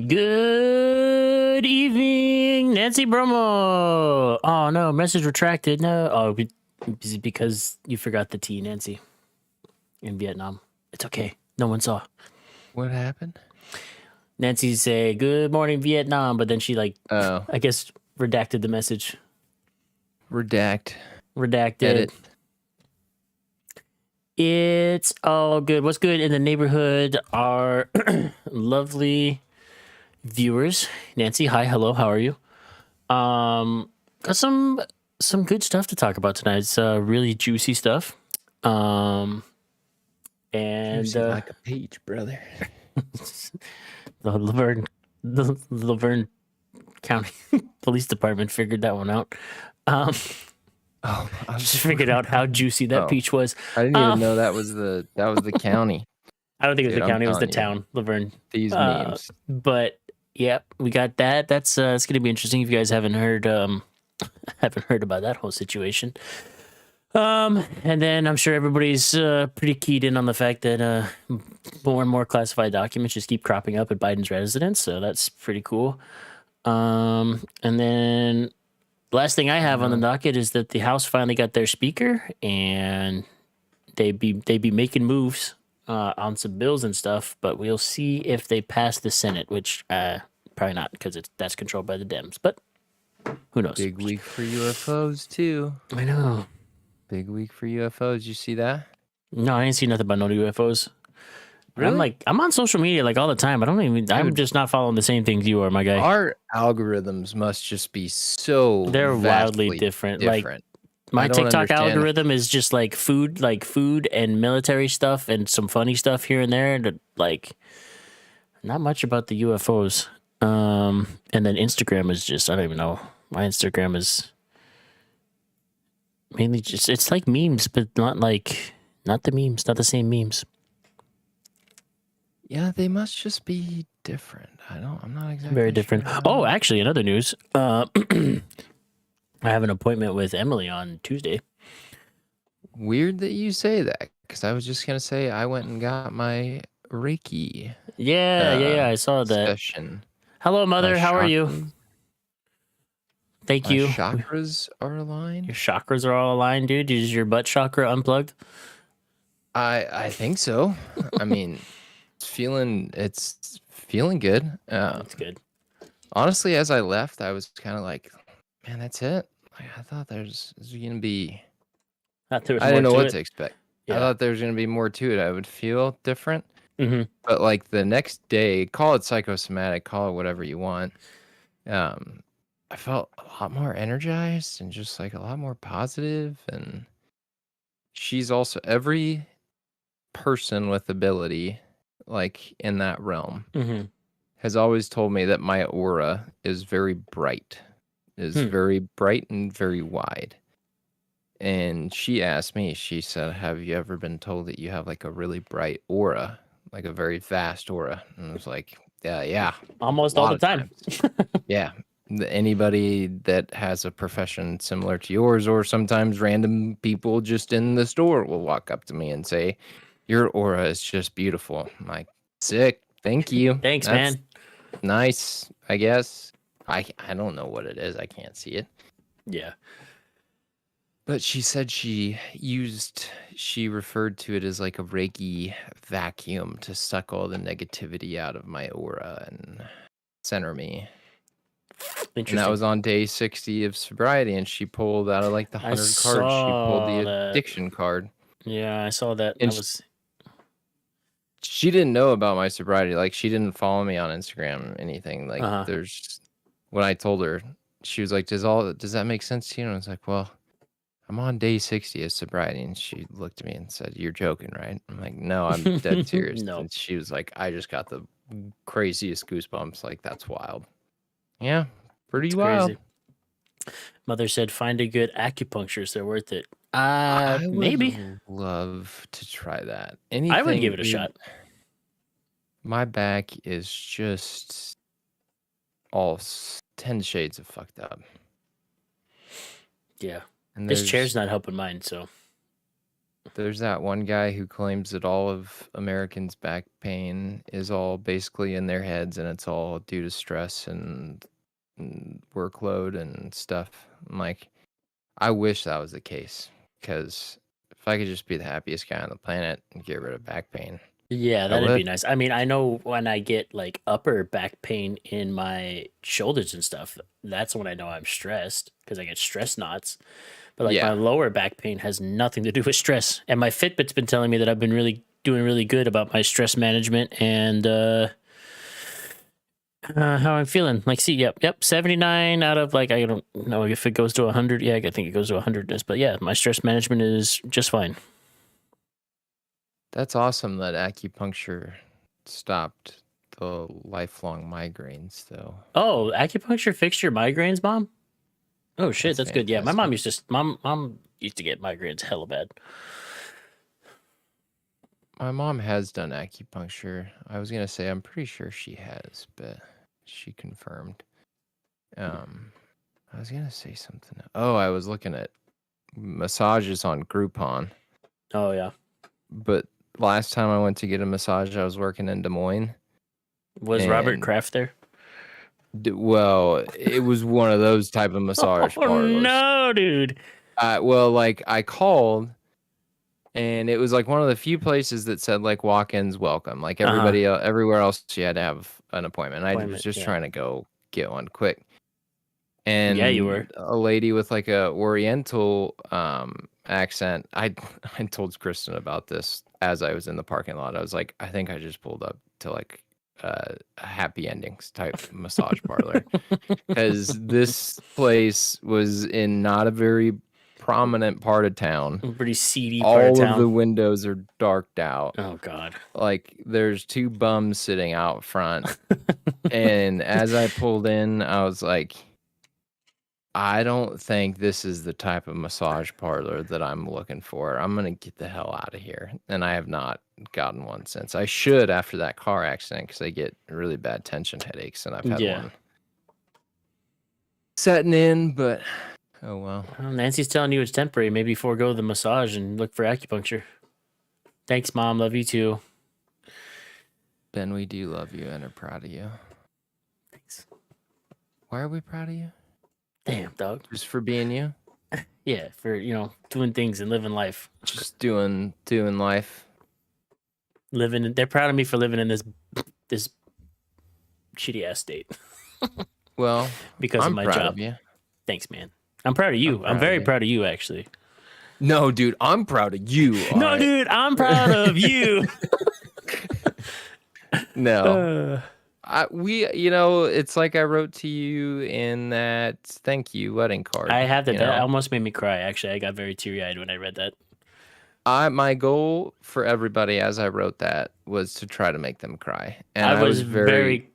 Good evening, Nancy Bromo. Oh no, message retracted. No, is it because you forgot the T, Nancy, in Vietnam? It's okay. No one saw. What happened? Nancy say good morning, Vietnam, but then she I guess redacted the message. Redacted. Edit. It's all good. What's good in the neighborhood? Our lovely viewers. Nancy, hi, hello, how are you? Got some good stuff to talk about tonight. It's really juicy stuff. And juicy like a peach, brother. the Laverne County Police Department figured that one out. I just figured out how juicy that peach was. I didn't even know that was the county. I don't think it was the county, it was the town, Laverne. These memes. But yeah, we got that. That's it's gonna be interesting if you guys haven't heard about that whole situation. And then I'm sure everybody's pretty keyed in on the fact that more and more classified documents just keep cropping up at Biden's residence, so that's pretty cool. And then last thing I have on the docket is that the House finally got their speaker, and they be making moves on some bills and stuff, but we'll see if they pass the Senate, which probably not, because that's controlled by the Dems, but who knows. Big week for UFOs too. I know. Big week for UFOs. You see that? No, I ain't seen nothing about no UFOs. Really? I'm on social media like all the time. I'm just not following the same things you are, my guy. Our algorithms must just be so they're wildly different. Like my TikTok algorithm is just like food and military stuff and some funny stuff here and there. Like not much about the UFOs. And then Instagram is just, I don't even know. My Instagram is mainly just, it's like memes, but not the memes, not the same memes. Yeah, they must just be different. I'm not exactly very different. Sure. Oh, actually, another news. I have an appointment with Emily on Tuesday. Weird that you say that, because I was just gonna say I went and got my Reiki. Yeah, I saw that. Session. Hello, Mother. How are you? Thank you. Chakras are aligned. Your chakras are all aligned, dude. Is your butt chakra unplugged? I think so. I mean. It's feeling good. That's good. Honestly, as I left, I was kind of like, man, that's it. Like, I thought there's gonna be. I didn't know what to expect. Yeah. I thought there was gonna be more to it. I would feel different. Mm-hmm. But like the next day, call it psychosomatic, call it whatever you want. I felt a lot more energized and just like a lot more positive. And she's also every person with ability, like in that realm, Mm-hmm. has always told me that my aura is very bright, Hmm. and very wide. And she asked me, she said, "Have you ever been told that you have like a really bright aura, like a very vast aura?" And I was like, yeah, a Almost all lot the of time. times. Yeah. Anybody that has a profession similar to yours, or sometimes random people just in the store will walk up to me and say, "Your aura is just beautiful." I'm like, sick. Thank you. Thanks, That's man. nice, I guess. I don't know what it is. I can't see it. Yeah. But she said she referred to it as like a Reiki vacuum to suck all the negativity out of my aura and center me. And that Interesting. was on day 60 of sobriety. And she pulled out of like the I 100 cards, she pulled the saw that. addiction card. Yeah, I saw that. And That was she didn't know about my sobriety. Like, she didn't follow me on Instagram or anything. Like, uh-huh. when I told her, she was like, does that make sense to you? And I was like, well, I'm on day 60 of sobriety. And she looked at me and said, "You're joking, right?" I'm like, "No, I'm dead serious." No. And she was like, "I just got the craziest goosebumps. Like, that's wild." Yeah, pretty It's wild. crazy. Mother said find a good acupuncturist. They're worth it. I would Maybe. love to try that. I would give Anything, it a dude. shot. My back is just all 10 shades of fucked up. Yeah. And This chair's not helping mine, so there's that one guy who claims that all of Americans' back pain is all basically in their heads and it's all due to stress and workload and stuff. I'm like, I wish that was the case, because if I could just be the happiest guy on the planet and get rid of back pain, yeah, I that'd be would. nice. I mean, I know when I get like upper back pain in my shoulders and stuff, that's when I know I'm stressed because I get stress knots. But like my Yeah, lower back pain has nothing to do with stress. And my Fitbit's been telling me that I've been really doing really good about my stress management and how I'm feeling. Like, see, yep, 79 out of like I don't know if it goes to 100. Yeah, I think it goes to 100. But yeah, my stress management is just fine. that's awesome that acupuncture stopped the lifelong migraines, though. Oh, acupuncture fixed your migraines, mom? Oh shit, That's that's good. Yeah, my mom fantastic. used to mom used to get migraines hella bad. My mom has done acupuncture. I was gonna say I'm pretty sure she has, but she confirmed. I was gonna say something. Oh, I was looking at massages on Groupon, Oh yeah. but last time I went to get a massage, I was working in Des Moines, Was Robert and Kraft there? well, it was one of those type of massage Oh parlors. no, dude. Well, like I called, and it was like one of the few places that said like walk-ins welcome. Like Uh-huh. everywhere else, you had to have an appointment. I was Appointment. just Yeah. trying to go get one quick. Yeah, you were. And a lady with like a Oriental accent. I told Kristen about this as I was in the parking lot. I was like, I think I just pulled up to like a happy endings type massage parlor, because this place was in not a very prominent part of town. Pretty seedy part of All of the town. windows are darked out. Oh god. Like there's two bums sitting out front. And as I pulled in, I was like, I don't think this is the type of massage parlor that I'm looking for. I'm going to get the hell out of here. And I have not gotten one since. I should after that car accident, because I get really bad tension headaches, and I've had Yeah. one setting in, but oh well. Well, Nancy's telling you it's temporary. Maybe forego the massage and look for acupuncture. Thanks, mom. Love you too. Ben, we do love you and are proud of you. Thanks. Why are we proud of you? Damn, dog. Just for being you? Yeah, for doing things and living life. Just doing life. They're proud of me for living in this shitty ass state Well, because I'm of my proud job. of you. Thanks, man. I'm proud of you. I'm very proud of you, actually. No, dude, I'm proud of you. No, dude, I'm proud of you. No. It's like I wrote to you in that thank you wedding card. I have that. That almost made me cry. Actually, I got very teary-eyed when I read that. My goal for everybody as I wrote that was to try to make them cry, and I was very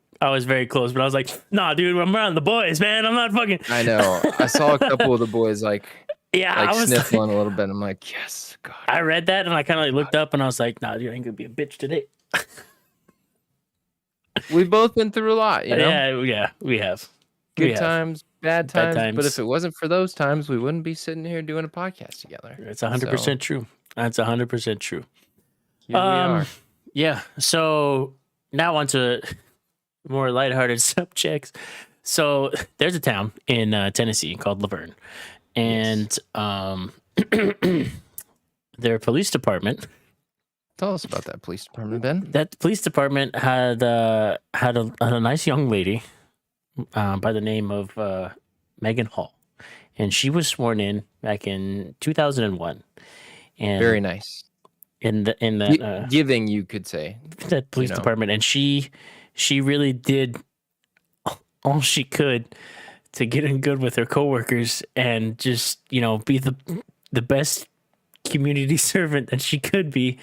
close, but I was like, "Nah, dude, I'm around the boys, man. I'm not fucking." I know. I saw a couple of the boys I was sniffling a little bit. I'm like, yes, God. I read that and I kind of looked up and I was like, "Nah, dude, I ain't gonna be a bitch today." We've both been through a lot, Yeah, we have. Good times, bad times. But if it wasn't for those times, we wouldn't be sitting here doing a podcast together. It's 100% true. That's 100% true. Here we are. Yeah. So now on to more lighthearted subjects. So there's a town in Tennessee called Laverne, and their police department. Tell us about that police department, Ben. That police department had a nice young lady by the name of Megan Hall, and she was sworn in back in 2001. And very nice. In that giving, you could say, that police department, and she really did all she could to get in good with her coworkers and just be the best community servant that she could be.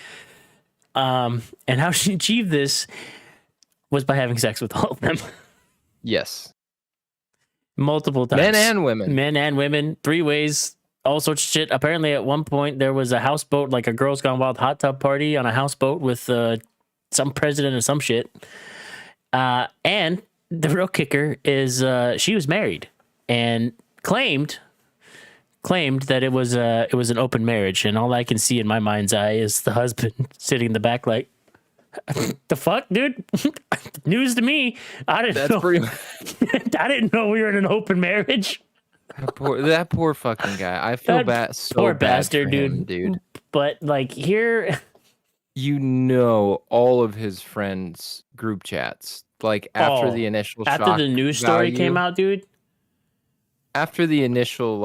And how she achieved this was by having sex with all of them. Yes. Multiple times. Men and women, 3 ways, all sorts of shit. Apparently at one point there was a houseboat, like a Girls Gone Wild hot tub party on a houseboat with some president or some shit. And the real kicker is she was married and claimed that it was an open marriage, and all I can see in my mind's eye is the husband sitting in the back like, the fuck, dude? News to me. I didn't know we were in an open marriage. That poor fucking guy. I feel bad. So poor bad bastard, for him, dude. But like here, all of his friends' group chats. Like after the initial after the news story came out, dude. After the initial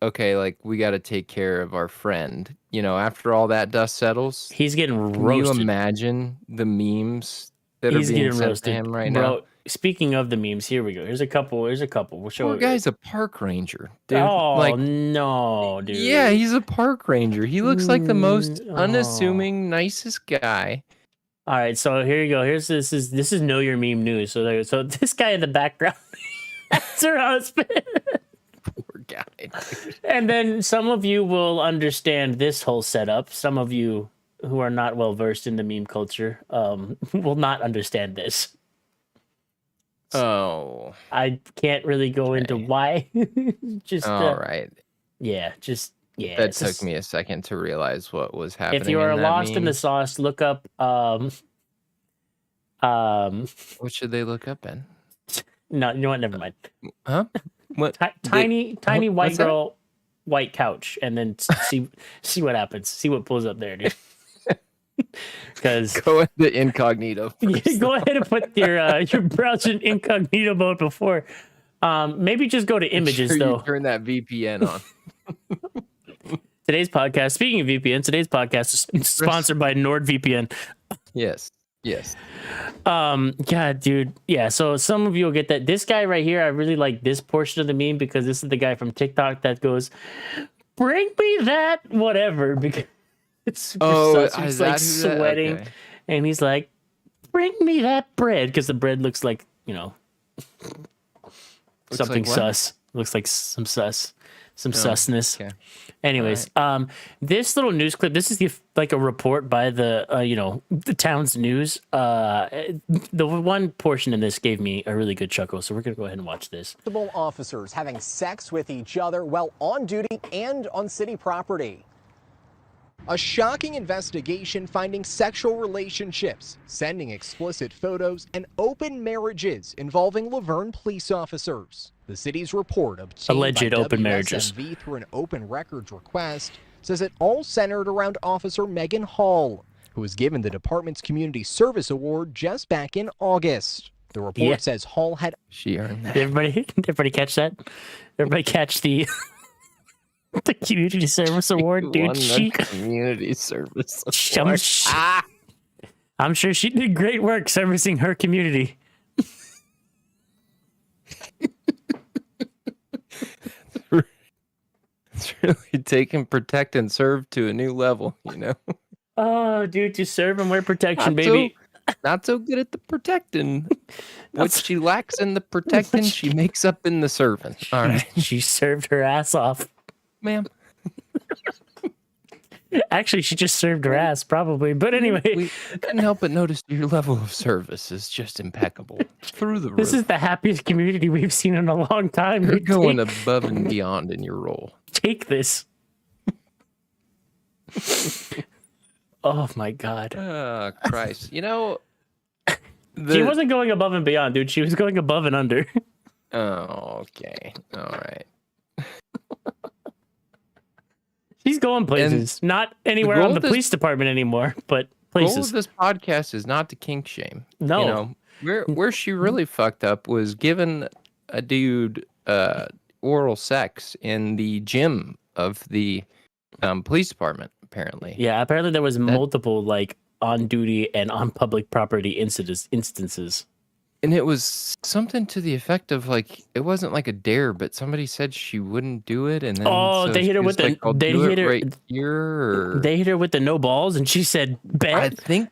okay, we got to take care of our friend. After all that dust settles, he's getting roasted. Can you imagine the memes that he's are being getting sent roasted to him right now? Speaking of the memes, here we go. Here's a couple. We'll show you. Guy's a park ranger, dude. Oh, no, dude. Yeah, he's a park ranger. He looks like the most unassuming, nicest guy. All right, so here you go. This is Know Your Meme news. So this guy in the background, that's her husband. Poor guy. Dude. And then some of you will understand this whole setup. Some of you who are not well versed in the meme culture will not understand this. Oh, I can't really go into why. Just all right. Yeah, That took me a second to realize what was happening. If you are lost in the sauce, look up. What should they look up, Ben? No, you know what? Never mind. Huh? What? Tiny white girl, white couch, and then see what happens. See what pulls up there, dude. Because go into incognito first. Go ahead and put your browser in incognito mode before. Maybe just go to images though. You turn that VPN on. Today's podcast. Speaking of VPN, today's podcast is sponsored by NordVPN. Yes. Yeah, dude. Yeah. So some of you will get that. This guy right here, I really like this portion of the meme because this is the guy from TikTok that goes, "Bring me that whatever," because it's super sus. He's like sweating, and he's like, "Bring me that bread," because the bread looks like something sus. Looks like some sus. Some susness. Okay. Anyways, right. This little news clip, this is like a report by the the town's news. The one portion in this gave me a really good chuckle, so we're gonna go ahead and watch this. Multiple officers having sex with each other while on duty and on city property. A shocking investigation finding sexual relationships, sending explicit photos, and open marriages involving Laverne police officers. The city's report obtained alleged by open marriages through an open records request says it all centered around Officer Megan Hall, who was given the department's Community Service Award just back in August. The report says Hall had... She earned that. Everybody catch that? Everybody catch the... the Community Service Award, dude. She won the Community Service Award. I'm sure she did great work servicing her community. It's really taking protect and serve to a new level, you know? Oh, dude, to serve and wear protection, Not baby. Not so good at the protecting. What That's- she lacks in the protecting, she makes up in the serving. All right, She served her ass off. ma'am. Actually, she just served her ass, probably. But anyway, We couldn't help but notice your level of service is just impeccable. Through the roof. this is the happiest community we've seen in a long time. You're We going take, above and beyond in your role. take this. Oh my god. Oh, Christ. You know, She wasn't going above and beyond, dude. She was going above and under. Oh, okay. All right. She's going places. Not anywhere goal on the of this- police department anymore, but Goal of places. this podcast is not to kink shame. No. You know, where she really fucked up was giving a dude oral sex in the gym of the police department, apparently. Yeah, apparently there was multiple like on duty and on public property instances. And it was something to the effect of like, it wasn't like a dare, but somebody said she wouldn't do it. And then Oh, they hit her she with was like, the "I'll they do hit it her right here. Or... they hit her with the no balls and she said I bet. think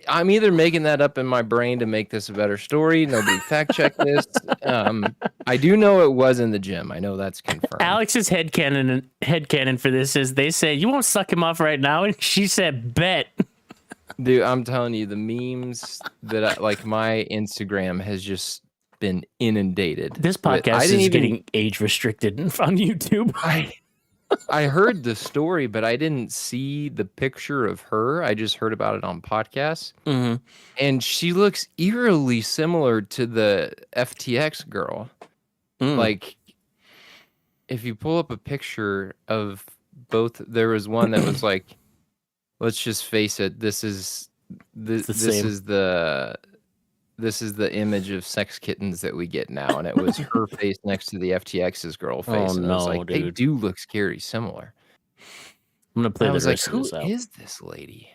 I'm either making that up in my brain to make this a better story. Nobody fact check this. I do know it was in the gym. I know that's confirmed. Alex's headcanon for this is they say you won't suck him off right now, and she said bet. Dude, I'm telling you, the memes that like my Instagram has just been inundated. This with- podcast I is didn't even, getting age restricted on YouTube. I heard the story, but I didn't see the picture of her. I just heard about it on podcasts. Mhm. And she looks eerily similar to the FTX girl. Mm. Like, if you pull up a picture of both, there was one that was like, let's just face it, this is the same. this is the image of sex kittens that we get now, and it was her face next to the FTX's girl face, Oh, and I was no, like, they dude. do look scary similar. I'm gonna play I the was like, rest of who this out. is this lady?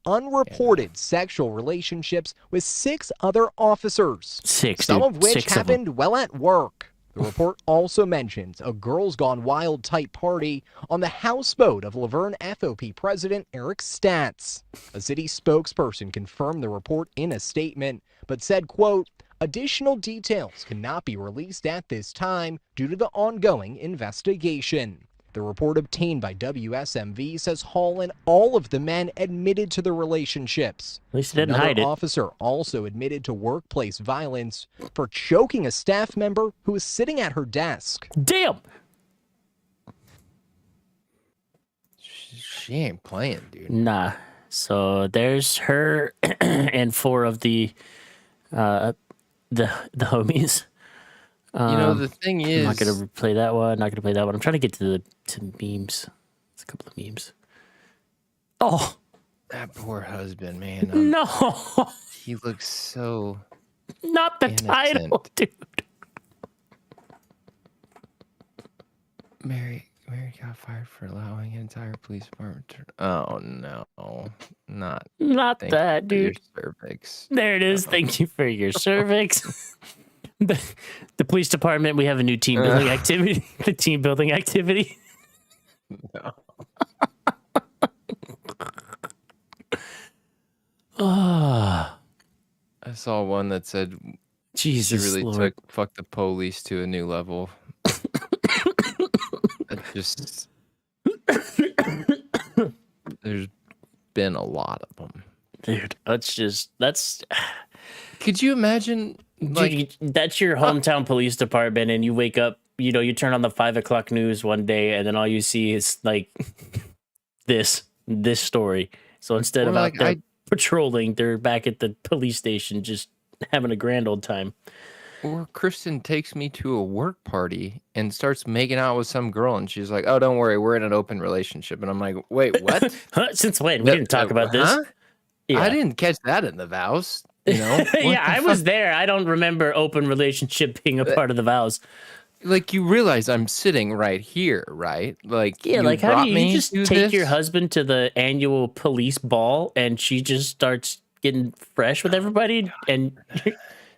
Unreported sexual relationships with 6 other officers, Six, some dude. of which 6 of them. happened while at work. The report also mentions a Girls Gone Wild type party on the houseboat of Laverne FOP President Eric Statz. A city spokesperson confirmed the report in a statement, but said, quote, additional details cannot be released at this time due to the ongoing investigation. The report obtained by WSMV says Hall and all of the men admitted to the relationships. At least they didn't Another hide it. officer also admitted to workplace violence for choking a staff member who was sitting at her desk. Damn. She ain't playing, dude. Nah. So there's her and 4 of the homies. You know, the thing is, I'm not gonna play that one. Not gonna play that one. I'm trying to get to memes. It's a couple of memes. Oh that poor husband, man. no! He looks so. Not the title, Innocent. dude. Mary got fired for allowing an entire police department to. Oh no, not Not thank that, you for your dude. cervix. There it is. Thank you for your cervix. The police department. We have a new team building activity. The team building activity. No. Ah, I saw one that said she Jesus really Lord. took fuck the police to a new level. It just there's been a lot of them. Dude, that's Could you imagine? Like, dude, that's your hometown police department, and you wake up, you turn on the 5 o'clock news one day, and then all you see is like this story. So instead Or of out like, there patrolling, they're back at the police station just having a grand old time. or Kristen takes me to a work party and starts making out with some girl, and she's like, "Oh, don't worry, we're in an open relationship." And I'm like, "Wait, what? Huh? Since when? We didn't talk about this. Huh? Yeah. I didn't catch that in the vows." You know? What Yeah, the I fuck? was there. I don't remember open relationship being a part of the vows. like you realize I'm sitting right here, right? Like Yeah, you like how brought do you me just to take your this? husband to the annual police ball and she just starts getting fresh with everybody and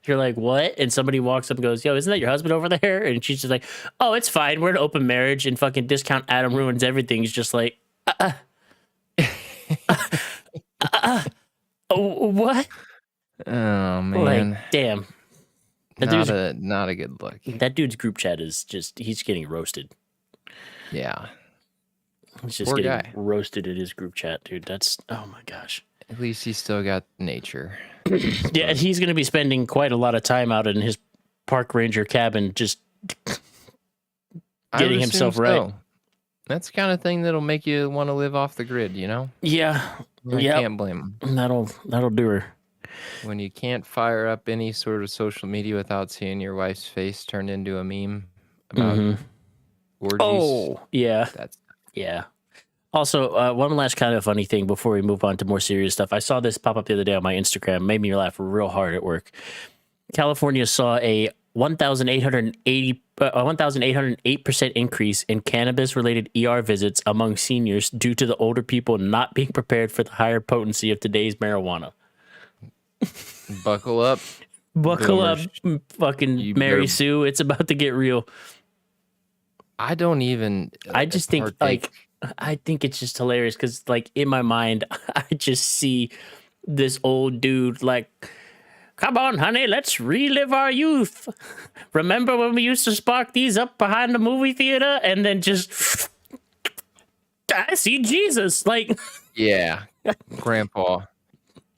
you're like, what? And somebody walks up and goes, yo, isn't that your husband over there? And she's just like, oh, it's fine. We're an open marriage and fucking discount Adam ruins everything. He's just like, oh, what? Oh Like, man, damn. That dude's, not a good look. that dude's group chat is just, he's getting roasted. Yeah, He's just Poor getting guy. roasted in his group chat, dude. That's, oh my gosh. at least he's still got nature. Yeah, and he's going to be spending quite a lot of time out in his park ranger cabin just I getting would himself assume right. so. That's the kind of thing that'll make you want to live off the grid, you know? Yeah. I Yep. can't blame 'em. That'll do her. When you can't fire up any sort of social media without seeing your wife's face turned into a meme about Mhm. orgies. Oh, yeah. That's Yeah. Also, one last kind of funny thing before we move on to more serious stuff. I saw this pop up the other day on my Instagram. Made me laugh real hard at work. California saw a 1,808% increase in cannabis-related ER visits among seniors due to the older people not being prepared for the higher potency of today's marijuana. buckle up. Buckle Boomers. up, fucking You Mary better- Sue. It's about to get real. I don't even. I just think partake. I think it's just hilarious because like in my mind I just see this old dude like, come on honey, let's relive our youth. Remember when we used to spark these up behind the movie theater? And then just I see Jesus. Like Yeah, Grandpa,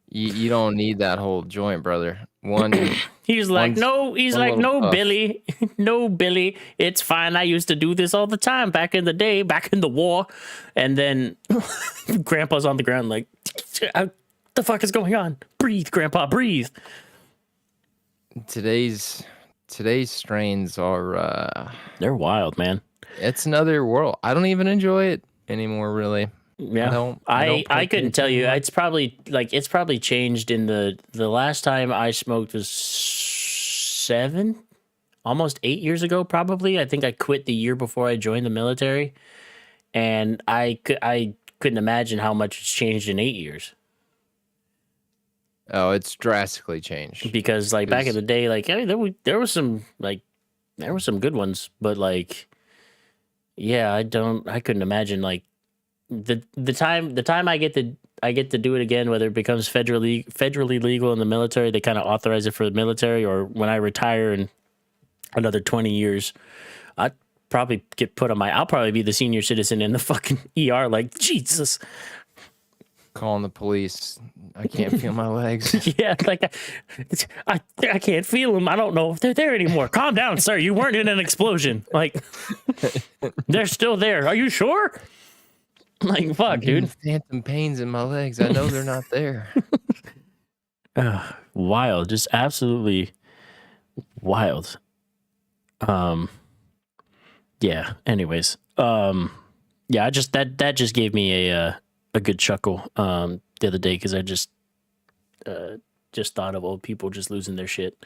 you don't need that whole joint, brother. One, he's like, One's- no, he's one like, little no, puff. Billy, no, Billy, it's fine. I used to do this all the time back in the day, back in the war. And then Grandpa's on the ground like, the fuck is going on? Breathe, Grandpa, breathe. today's strains are. They're wild, man. It's another world. I don't even enjoy it anymore, really. Yeah, don't I partake couldn't tell you. anymore. It's probably changed in the last time I smoked was 7, almost 8 years ago. Probably, I think I quit the year before I joined the military, and I couldn't imagine how much it's changed in 8 years. Oh, it's drastically changed. Because like back in Is- the day, like I mean, there was some good ones, but like, yeah, I couldn't imagine like the time I get to do it again, whether it becomes federally legal in the military, they kind of authorize it for the military, or when I retire in another 20 years, I'd probably get put on I'll probably be the senior citizen in the fucking ER. Like Jesus, Calling the police. I can't feel my legs. yeah, like I can't feel them. I don't know if they're there anymore. Calm down, sir. You weren't in an explosion. Like they're still there. Are you sure? Like fuck, I'm getting dude. phantom pains in my legs. I know they're not there. Wild, just absolutely wild. Yeah. Anyways, yeah. I just that just gave me a good chuckle the other day because I just thought of old people just losing their shit.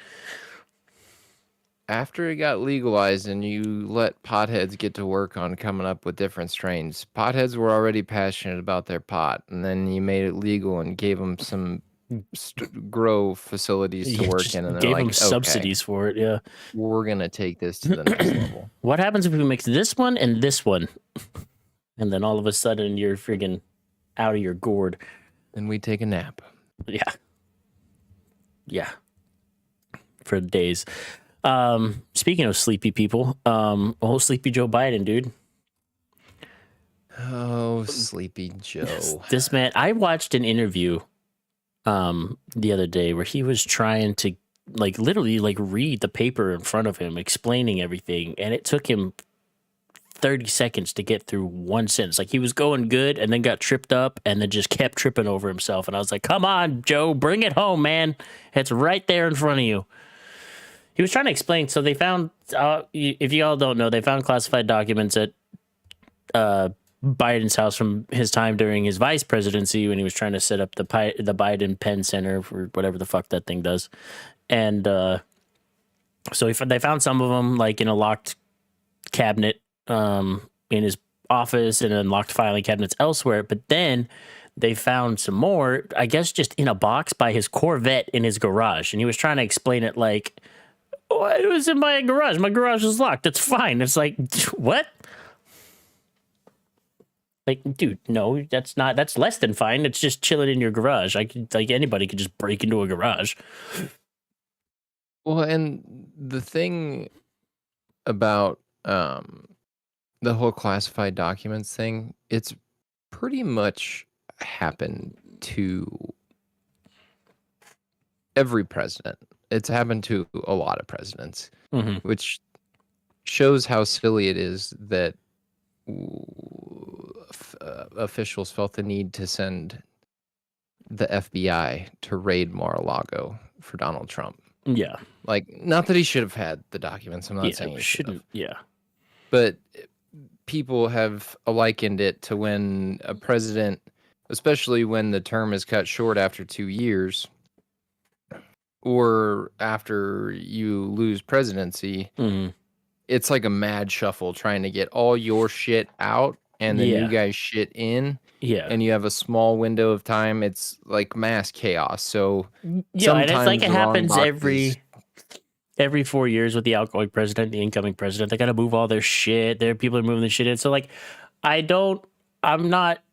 After it got legalized and you let potheads get to work on coming up with different strains, potheads were already passionate about their pot, and then you made it legal and gave them some grow facilities to You work just in, and they're gave like, them subsidies for it. Yeah. we're gonna take this to the next level. What happens if we mix this one and this one, and then all of a sudden you're friggin' out of your gourd? Then we take a nap. Yeah. Yeah. For days. Speaking of sleepy people, old sleepy Joe Biden, dude. Oh, Sleepy Joe. This man, I watched an interview the other day where he was trying to like literally like read the paper in front of him explaining everything, and it took him 30 seconds to get through one sentence. Like he was going good and then got tripped up and then just kept tripping over himself, and I was like, come on, Joe, bring it home, man. It's right there in front of you. He was trying to explain. So they found, if you all don't know, they found classified documents at Biden's house from his time during his vice presidency when he was trying to set up the Biden Penn Center for whatever the fuck that thing does. And so they found some of them like in a locked cabinet in his office and then locked filing cabinets elsewhere. But then they found some more, I guess, just in a box by his Corvette in his garage. And he was trying to explain it like, oh, it was in my garage. My garage is locked. It's fine. It's like, what? Like, dude, no, that's less than fine. It's just chilling in your garage. Anybody could just break into a garage. Well, and the thing about the whole classified documents thing, it's pretty much happened to every president. It's happened to a lot of presidents, which shows how silly it is that officials felt the need to send the FBI to raid Mar-a-Lago for Donald Trump. Yeah. Like, not that he should have had the documents. I'm not saying he shouldn't. Yeah. But people have likened it to when a president, especially when the term is cut short after 2 years, or after you lose presidency, it's like a mad shuffle trying to get all your shit out and the new guy's shit in. Yeah. And you have a small window of time. It's like mass chaos. So yeah, and it's like it happens every 4 years with the outgoing president, the incoming president. They got to move all their shit. People are moving the shit in. So like, I'm not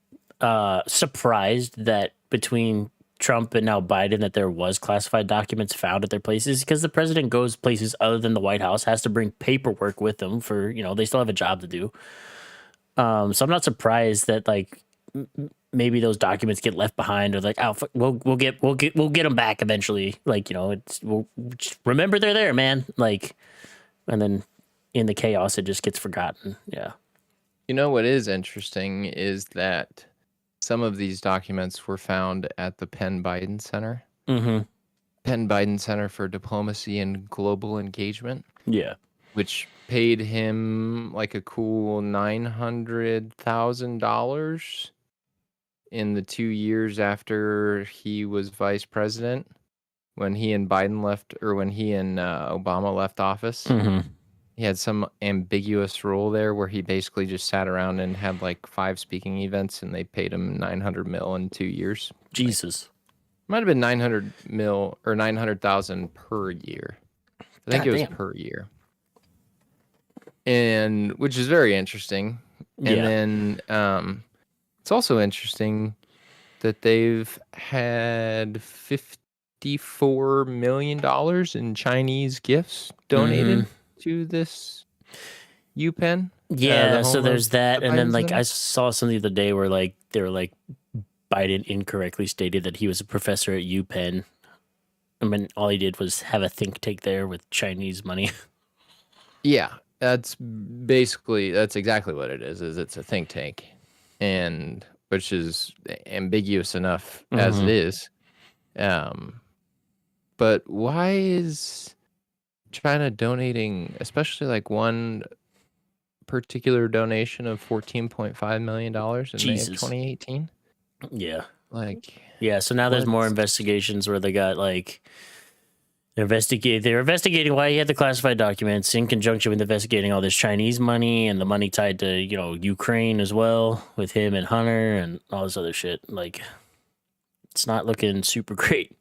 surprised that between Trump and now Biden that there was classified documents found at their places, because the president goes places other than the White House, has to bring paperwork with them for, they still have a job to do. So I'm not surprised that like maybe those documents get left behind, or like, oh, we'll get them back eventually. Like, we'll just remember they're there, man. Like, and then in the chaos, it just gets forgotten. Yeah. You know what is interesting is that some of these documents were found at the Penn Biden Center. Penn Biden Center for Diplomacy and Global Engagement. Yeah. Which paid him like a cool $900,000 in the 2 years after he was vice president, when he and Biden left, or when he and Obama left office. He had some ambiguous role there where he basically just sat around and had like 5 speaking events, and they paid him $900 million in 2 years. Jesus. Might have been $900 million or $900,000 per year. I think it was per year. And which is very interesting. And then it's also interesting that they've had $54 million in Chinese gifts donated to this UPenn. Yeah, so there's that. And then like I saw something the other day where like they were like Biden incorrectly stated that he was a professor at UPenn. I mean, all he did was have a think tank there with Chinese money. Yeah. That's exactly what it is it's a think tank, and which is ambiguous enough as it is. But why is China donating, especially like one particular donation of $14.5 million in May of 2018? Yeah. Like, yeah, so now there's more investigations where they got like they're investigating why he had the classified documents in conjunction with investigating all this Chinese money and the money tied to, Ukraine as well with him and Hunter and all this other shit. Like, it's not looking super great.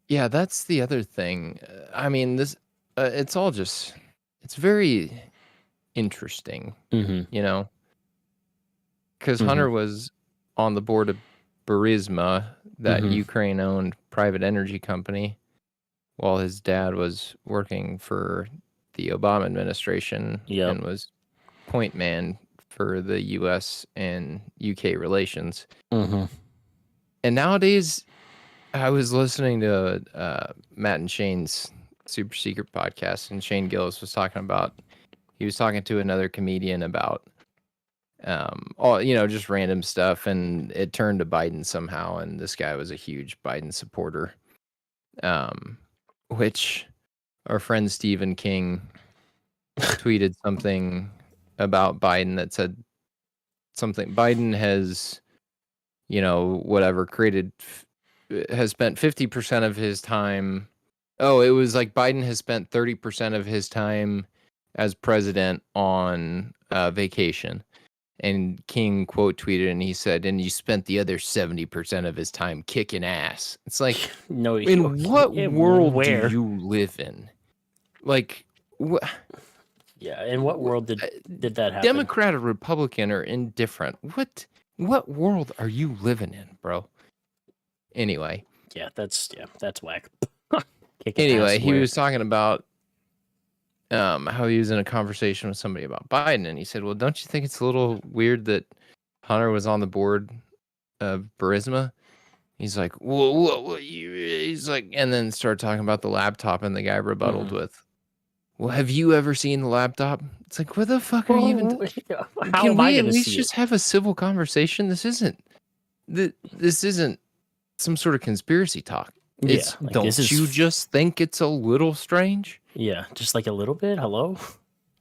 Yeah, that's the other thing. I mean, this, it's all just, it's very interesting, because Hunter was on the board of Burisma, that Ukraine-owned private energy company, while his dad was working for the Obama administration and was point man for the U.S. and UK relations. And nowadays, I was listening to Matt and Shane's Super Secret podcast, and Shane Gillis was talking to another comedian about just random stuff, and it turned to Biden somehow, and this guy was a huge Biden supporter, which our friend Stephen King tweeted something about Biden that said something Biden has, has spent 50% of his time Oh, it was like Biden has spent 30% of his time as president on vacation. And King quote tweeted and he said, and you spent the other 70% of his time kicking ass. It's like, No, in what world where? do you live in? Like, Yeah, in what world did that happen? Democrat or Republican or indifferent? What world are you living in, bro? Anyway. Yeah, that's whack. Anyway, he was talking about how he was in a conversation with somebody about Biden, and he said, "Well, don't you think it's a little weird that Hunter was on the board of Burisma?" He's like, "Whoa, he's like," and then started talking about the laptop, and the guy rebutted with, "Well, have you ever seen the laptop?" It's like, what the fuck are you even? Can we at least just have a civil conversation? This isn't some sort of conspiracy talk. It's, like, don't you just think it's a little strange? Yeah, just like a little bit. Hello?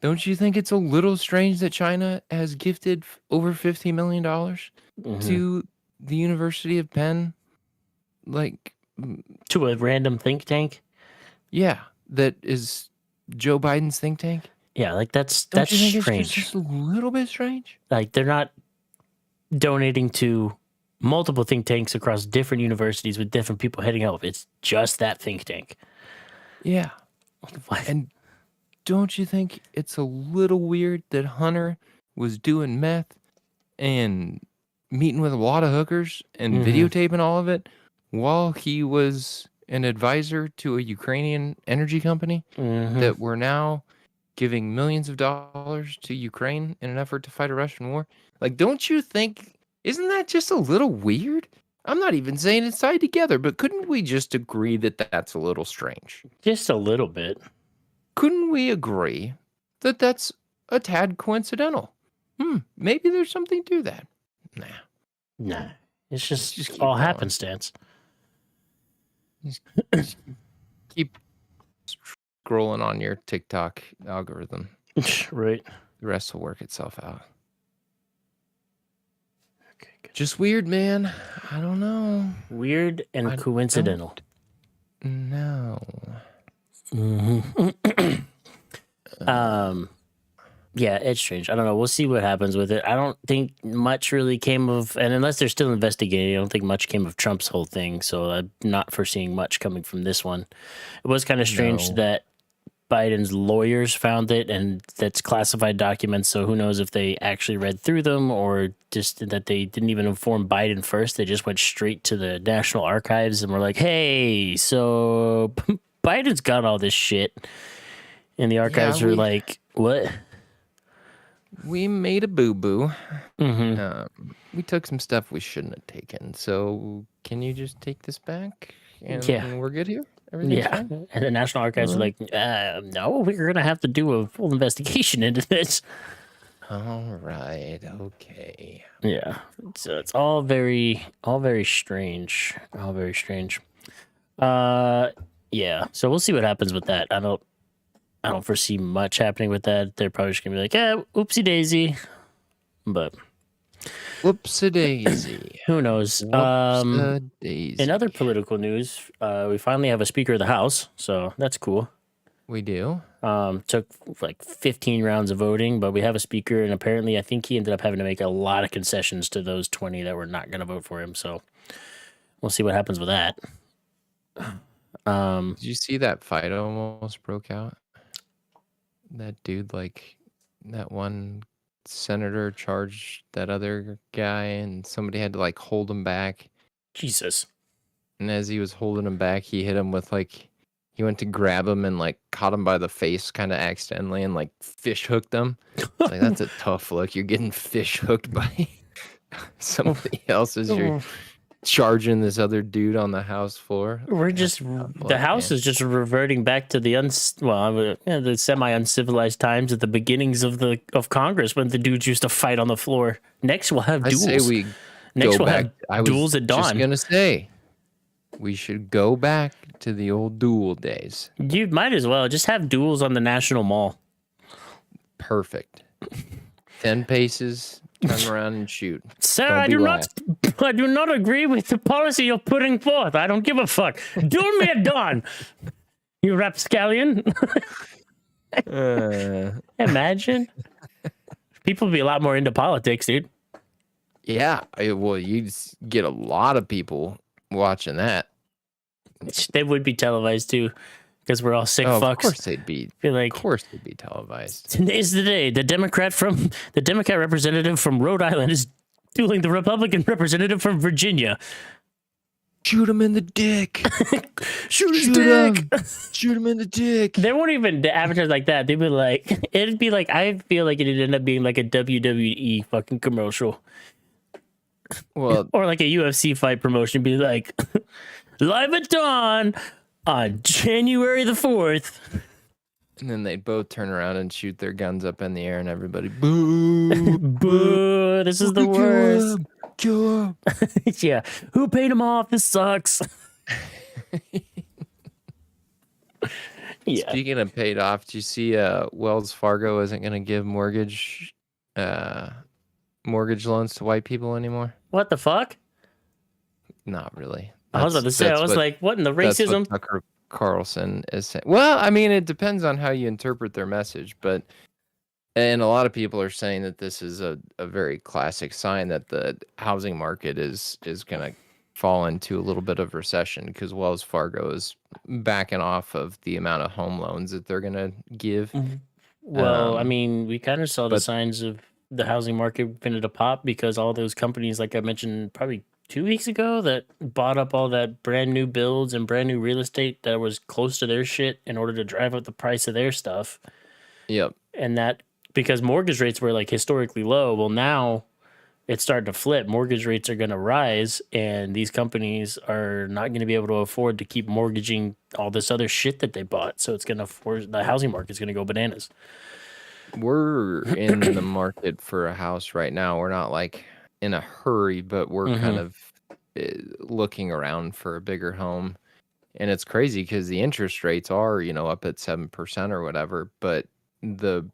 Don't you think it's a little strange that China has gifted over $50 million to the University of Penn? Like, to a random think tank? Yeah, that is Joe Biden's think tank? Yeah, like that's strange. It's just a little bit strange. Like, they're not donating to multiple think tanks across different universities with different people heading up. It's just that think tank. Yeah. What? And don't you think it's a little weird that Hunter was doing meth and meeting with a lot of hookers and videotaping all of it while he was an advisor to a Ukrainian energy company that we're now giving millions of dollars to Ukraine in an effort to fight a Russian war? Like, don't you think, isn't that just a little weird? I'm not even saying it's tied together, but couldn't we just agree that that's a little strange? Just a little bit. Couldn't we agree that that's a tad coincidental? Maybe there's something to that. Nah. It's just all happenstance. Just keep scrolling on your TikTok algorithm. Right. The rest will work itself out. Okay, good. Just weird, man. I don't know. Weird and coincidental. No. Yeah, it's strange. I don't know. We'll see what happens with it. I don't think much really came of, and unless they're still investigating, I don't think much came of Trump's whole thing. So I'm not foreseeing much coming from this one. It was kind of strange that Biden's lawyers found it, and that's classified documents. So who knows if they actually read through them or just that they didn't even inform Biden first. They just went straight to the National Archives and were like, "Hey, so Biden's got all this shit," and the archives were like, "What?" We made a boo-boo. We took some stuff we shouldn't have taken. So can you just take this back? And we're good here? Everything's fine? And the National Archives were like, no, we're going to have to do a full investigation into this. All right. Okay. Yeah. So it's all very strange. All very strange. Yeah. So we'll see what happens with that. I don't foresee much happening with that. They're probably just gonna be like, oopsie daisy. But whoopsie daisy. Who knows? Daisy. In other political news, we finally have a Speaker of the House, so that's cool. We do. Took like 15 rounds of voting, but we have a speaker, and apparently I think he ended up having to make a lot of concessions to those 20 that were not gonna vote for him. So we'll see what happens with that. Did you see that fight almost broke out? That dude, like, that one senator charged that other guy, and somebody had to, like, hold him back. Jesus. And as he was holding him back, he hit him with, like, he went to grab him and, like, caught him by the face kind of accidentally and, like, fish hooked him. It's like, that's a tough look. You're getting fish hooked by somebody else as you're charging this other dude on the House floor. We're just the House is just reverting back to the the semi-uncivilized times at the beginnings of Congress when the dudes used to fight on the floor. Next we'll have duels. I say we Next go we'll back. have duels at dawn. I was just gonna say we should go back to the old duel days. You might as well just have duels on the National Mall. Perfect. 10 paces. Turn around and shoot. Sir, I do not agree with the policy you're putting forth. I don't give a fuck. Duel me at dawn. You rapscallion? Uh, Imagine. People would be a lot more into politics, dude. yeah. Well, you get a lot of people watching that. They would be televised too, because we're all sick Oh, of fucks. course they'd be. Feel like Of course they'd be televised. today's the day. The Democrat representative from Rhode Island is dueling the Republican representative from Virginia. Shoot him in the dick. Shoot his Shoot dick. him. Shoot him in the dick. They won't even advertise like that. They'd be like, it'd be like, I feel like it'd end up being like a WWE fucking commercial Well, or like a UFC fight promotion. Be like, live at dawn on January the 4th. and then they'd both turn around and shoot their guns up in the air, and everybody boo. Boo, this is the worst. Kill him. Yeah. Who paid him off? This sucks. Yeah. Speaking of paid off, do you see Wells Fargo isn't going to give mortgage loans to white people anymore? What the fuck? Not really. I was about to say, I was like, what in the That's racism? what Tucker Carlson is saying. Well, I mean, it depends on how you interpret their message, and a lot of people are saying that this is a very classic sign that the housing market is going to fall into a little bit of recession because Wells Fargo is backing off of the amount of home loans that they're going to give. Well, I mean, we kind of saw the but- signs of the housing market finna to pop because all those companies, like I mentioned probably 2 weeks ago, that bought up all that brand new builds and brand new real estate that was close to their shit in order to drive up the price of their stuff. Yep. And that because mortgage rates were like historically low. Well, now it's starting to flip. Mortgage rates are going to rise, and these companies are not going to be able to afford to keep mortgaging all this other shit that they bought. So it's going to force the housing market's going to go bananas. We're in the market for a house right now. We're not like in a hurry, but we're kind of looking around for a bigger home. And it's crazy because the interest rates are, up at 7% or whatever, but the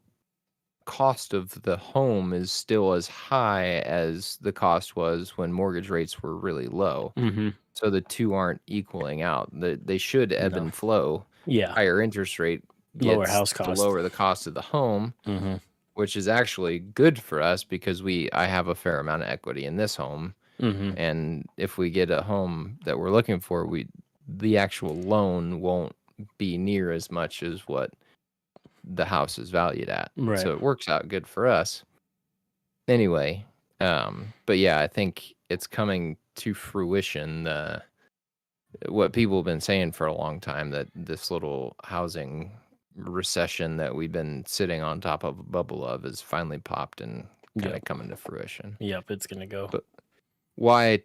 cost of the home is still as high as the cost was when mortgage rates were really low. Mm-hmm. So the two aren't equaling out. They should ebb and flow. Yeah. Higher interest rate Lower gets house to cost. lower the cost of the home, Mm-hmm. which is actually good for us because I have a fair amount of equity in this home. Mm-hmm. And if we get a home that we're looking for, the actual loan won't be near as much as what the house is valued at. Right. So it works out good for us. Anyway, but yeah, I think it's coming to fruition, what people have been saying for a long time, that this little housing recession that we've been sitting on top of a bubble of is finally popped and kind of coming to fruition. Yep, it's going to go. But why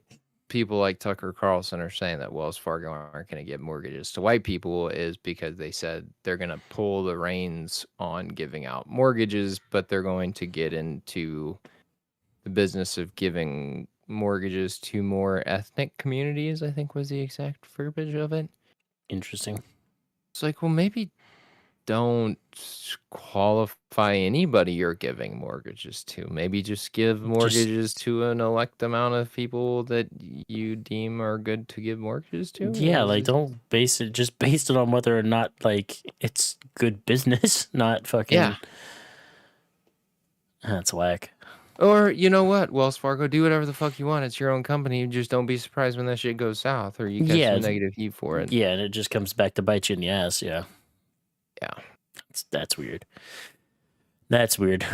people like Tucker Carlson are saying that Wells Fargo aren't going to give mortgages to white people is because they said they're going to pull the reins on giving out mortgages, but they're going to get into the business of giving mortgages to more ethnic communities, I think was the exact verbiage of it. Interesting. It's like, well, maybe don't qualify anybody you're giving mortgages to. Maybe just give mortgages to an elect amount of people that you deem are good to give mortgages to. Yeah, like don't base it just based it on whether or not like it's good business, not fucking. Yeah. That's whack. Or you know what, Wells Fargo, do whatever the fuck you want. It's your own company. Just don't be surprised when that shit goes south or you get some negative heat for it. Yeah, and it just comes back to bite you in the ass. Yeah. Yeah. That's weird. That's weird.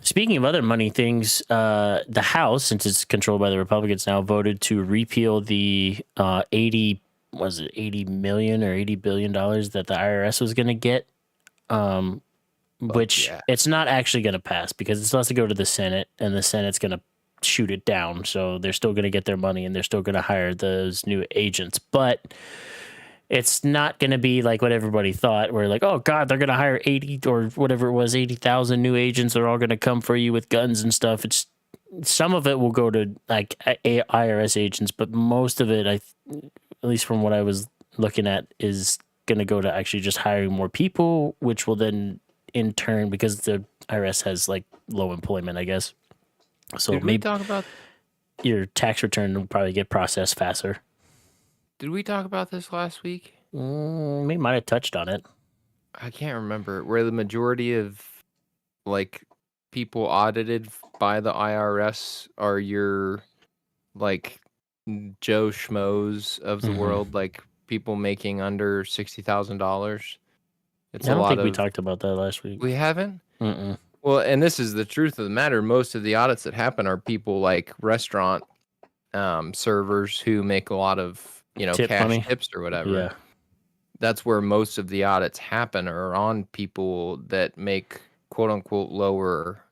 Speaking of other money things, the House, since it's controlled by the Republicans now, voted to repeal the 80 million or $80 billion that the IRS was going to get. Which it's not actually going to pass because it still has to go to the Senate, and the Senate's going to shoot it down. So they're still going to get their money, and they're still going to hire those new agents. But it's not going to be like what everybody thought, where like, oh God, they're going to hire 80 or whatever it was, 80,000 new agents. They're all going to come for you with guns and stuff. It's some of it will go to like IRS agents, but most of it, at least from what I was looking at, is going to go to actually just hiring more people, which will then in turn, because the IRS has like low employment, I guess. So Did we talk about your tax return will probably get processed faster. Did we talk about this last week? We might have touched on it. I can't remember where the majority of like people audited by the IRS are your like Joe Schmoes of the Mhm. world, like people making under $60,000. It's I a don't lot think we of. talked about that last week. We haven't. Mm-mm. Well, and this is the truth of the matter. Most of the audits that happen are people like restaurant servers who make a lot of Tip cash money? tips or whatever. Yeah. That's where most of the audits happen, are on people that make quote unquote lower,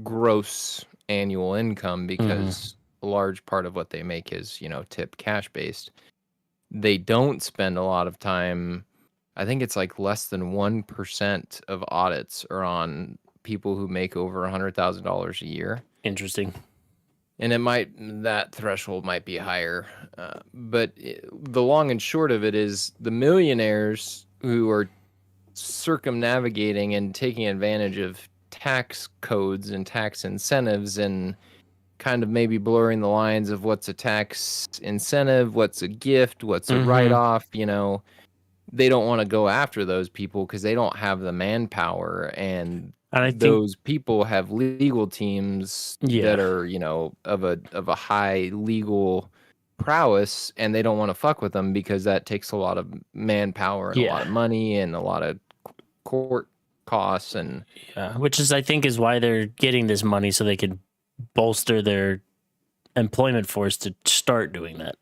gross annual income, because a large part of what they make is, tip cash based. They don't spend a lot of time. I think it's like less than 1% of audits are on people who make over $100,000 a year. Interesting. And that threshold might be higher. But the long and short of it is the millionaires who are circumnavigating and taking advantage of tax codes and tax incentives, and kind of maybe blurring the lines of what's a tax incentive, what's a gift, what's a write-off, they don't want to go after those people because they don't have the manpower, and I think those people have legal teams that are, of a high legal prowess, and they don't want to fuck with them because that takes a lot of manpower and a lot of money and a lot of court costs, and which is, I think, is why they're getting this money, so they can bolster their employment force to start doing that.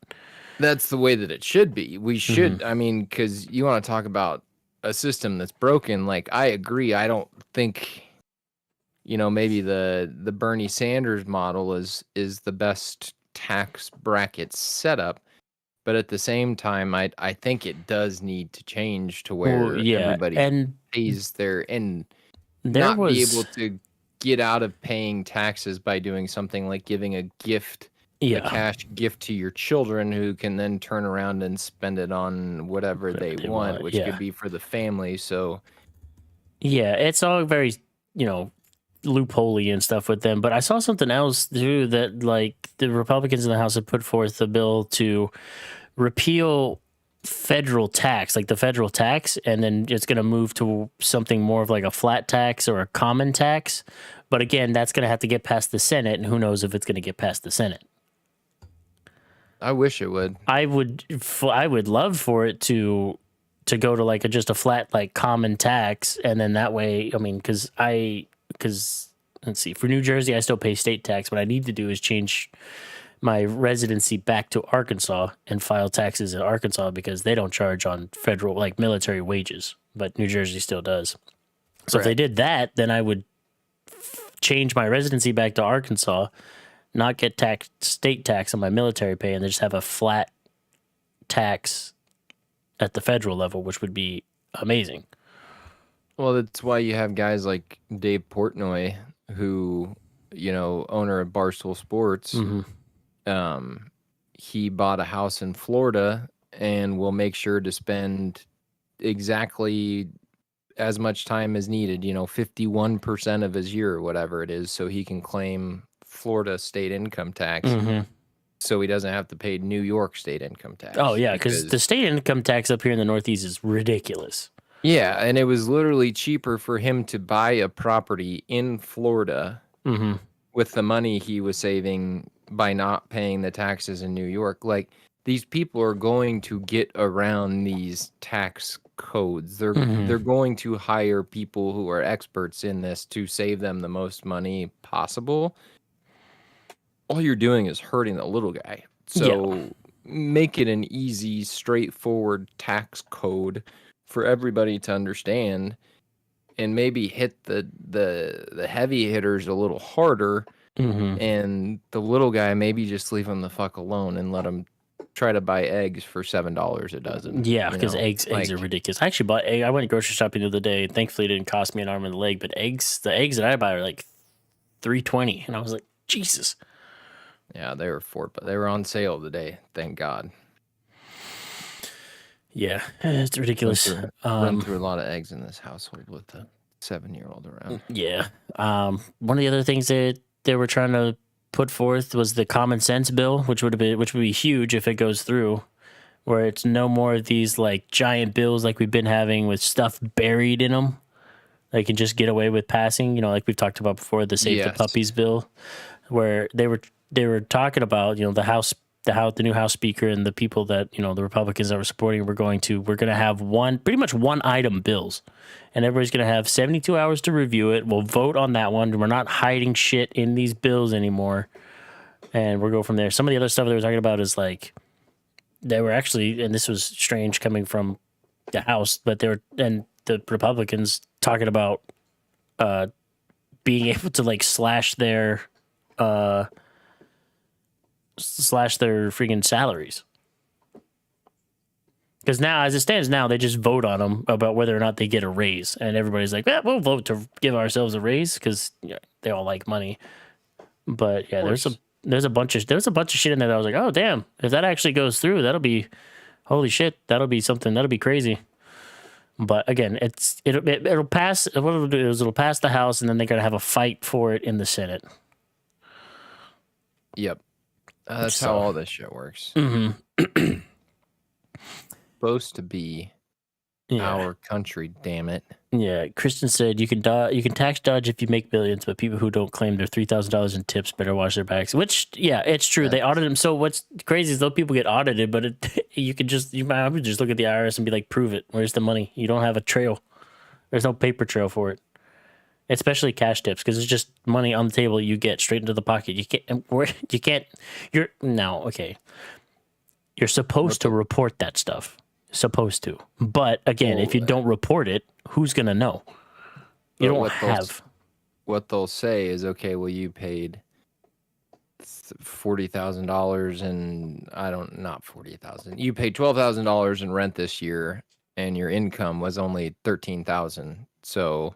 that's the way that it should be. We should, I mean, because you want to talk about a system that's broken. Like, I agree. I don't think, maybe the Bernie Sanders model is the best tax bracket setup. But at the same time, I think it does need to change to where everybody pays their, and not be able to get out of paying taxes by doing something like giving a gift, a cash gift to your children, who can then turn around and spend it on whatever they want, which could be for the family. So it's all very, loophole-y and stuff with them. But I saw something else too, that like the Republicans in the House have put forth a bill to repeal federal tax, like the federal tax, and then it's going to move to something more of like a flat tax or a common tax. But again, that's going to have to get past the Senate, and who knows if it's going to get past the Senate. I wish it would. I would love for it to go to like just a flat, like, common tax, and then that way, I mean, because let's see, for New Jersey, I still pay state tax. What I need to do is change my residency back to Arkansas and file taxes in Arkansas, because they don't charge on federal, like, military wages, but New Jersey still does. So if they did that, then I would change my residency back to Arkansas, not get state tax on my military pay, and then just have a flat tax at the federal level, which would be amazing. Well, that's why you have guys like Dave Portnoy, who, owner of Barstool Sports. He bought a house in Florida and will make sure to spend exactly as much time as needed, 51% of his year or whatever it is, so he can claim Florida state income tax. So he doesn't have to pay New York state income tax. Oh, yeah, because the state income tax up here in the Northeast is ridiculous. Yeah, and it was literally cheaper for him to buy a property in Florida with the money he was saving by not paying the taxes in New York. Like, these people are going to get around these tax codes. They're going to hire people who are experts in this to save them the most money possible. All you're doing is hurting the little guy. So make it an easy, straightforward tax code for everybody to understand, and maybe hit the heavy hitters a little harder, and the little guy, maybe just leave him the fuck alone and let him try to buy eggs for $7 a dozen. Yeah, because eggs are ridiculous. I actually bought egg. I went grocery shopping the other day. Thankfully, it didn't cost me an arm and a leg. But the eggs that I buy are like $3.20, and I was like, Jesus. Yeah, they were on sale today. Thank God. Yeah, it's ridiculous. Run through a lot of eggs in this household with the 7-year-old around. Yeah. One of the other things that they were trying to put forth was the common sense bill, which would be huge if it goes through. where it's no more of these like giant bills like we've been having with stuff buried in them. They can just get away with passing, like we've talked about before, the Save the Yes. Puppies bill, where they were talking about, the new House Speaker and the people that, the Republicans that were supporting we're going to have pretty much one item bills, and everybody's going to have 72 hours to review it. We'll vote on that one. We're not hiding shit in these bills anymore, and we'll go from there. Some of the other stuff they were talking about is like they were actually, and this was strange coming from the House, but and the Republicans talking about being able to like slash their freaking salaries. Because now, as it stands now, they just vote on them about whether or not they get a raise, and everybody's like, we'll vote to give ourselves a raise because they all like money. But yeah, there's a bunch of shit in there that I was like, oh damn, if that actually goes through, that'll be holy shit, that'll be something, that'll be crazy. But again, it'll pass. What it'll do is it'll pass the House, and then they're gonna have a fight for it in the Senate. Yep. That's how all this shit works. Mm-hmm. Supposed to be our country, damn it. Yeah, Kristen said you can tax dodge if you make billions, but people who don't claim their $3,000 in tips better watch their backs. Which, yeah, it's true. They audit them. So what's crazy is those people get audited, but you might just look at the IRS and be like, prove it. Where's the money? You don't have a trail. There's no paper trail for it. Especially cash tips, because it's just money on the table you get straight into the pocket. You're supposed to report that stuff. Supposed to. But again, if you don't report it, who's going to know? You don't have. What they'll say is, okay, well, you paid $40,000 and not $40,000. You paid $12,000 in rent this year and your income was only $13,000. So